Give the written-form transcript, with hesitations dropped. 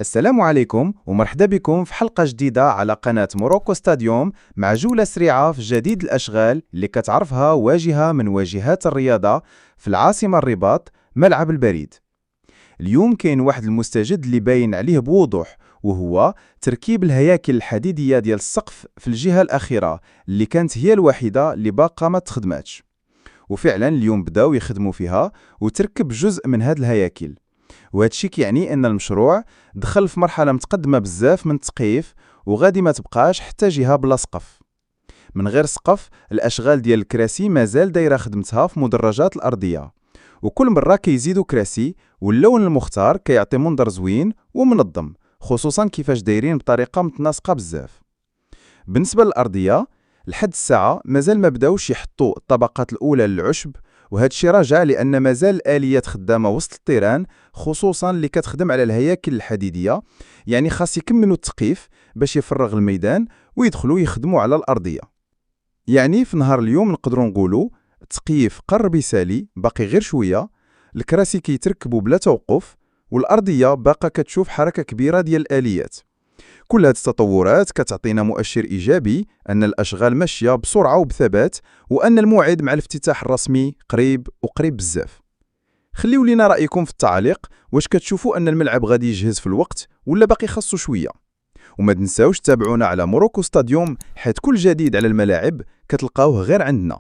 السلام عليكم ومرحبا بكم في حلقة جديدة على قناة موروكو ستاديوم مع جولة سريعة في جديد الأشغال اللي كتعرفها واجهة من واجهات الرياضة في العاصمة الرباط، ملعب البريد. اليوم كاين واحد المستجد اللي باين عليه بوضوح، وهو تركيب الهياكل الحديدية ديال السقف في الجهة الأخيرة اللي كانت هي الوحيدة اللي باقا ما تخدماتش. وفعلا اليوم بداو يخدموا فيها وتركب جزء من هاد الهياكل، وهذا الشيء كيعني ان المشروع دخل في مرحله متقدمه بزاف من التسقيف، وغادي ما تبقاش حتى جهه بلا سقف. من غير سقف الاشغال ديال الكراسي مازال دايره خدمتها في مدرجات الارضيه، وكل مره كيزيدوا كراسي واللون المختار كيعطي منظر زوين ومنظم، خصوصا كيفاش دايرين بطريقه متناسقه بزاف. بالنسبه للارضيه لحد الساعه مازال ما بداوش يحطوا الطبقات الاولى للعشب، وهذا الشيء راجع لان مازال الاليات خدامه وسط الطيران، خصوصا اللي كتخدم على الهياكل الحديديه، يعني خاص يكملوا التسقيف باش يفرغ الميدان ويدخلوا يخدموا على الارضيه. يعني في نهار اليوم نقدروا نقولوا التسقيف قرب يسالي، باقي غير شويه، الكراسي كيتركبوا بلا توقف، والارضيه باقا كتشوف حركه كبيره ديال الاليات. كل هذه التطورات كتعطينا مؤشر إيجابي أن الأشغال ماشية بسرعة وبثبات، وأن الموعد مع الافتتاح الرسمي قريب وقريب بزاف. خليو لينا رأيكم في التعليق، واش كتشوفوا أن الملعب غادي يجهز في الوقت ولا باقي خاصو شوية؟ وما تنساوش تتابعونا على موروكو ستاديوم، حيث كل جديد على الملاعب كتلقاوه غير عندنا.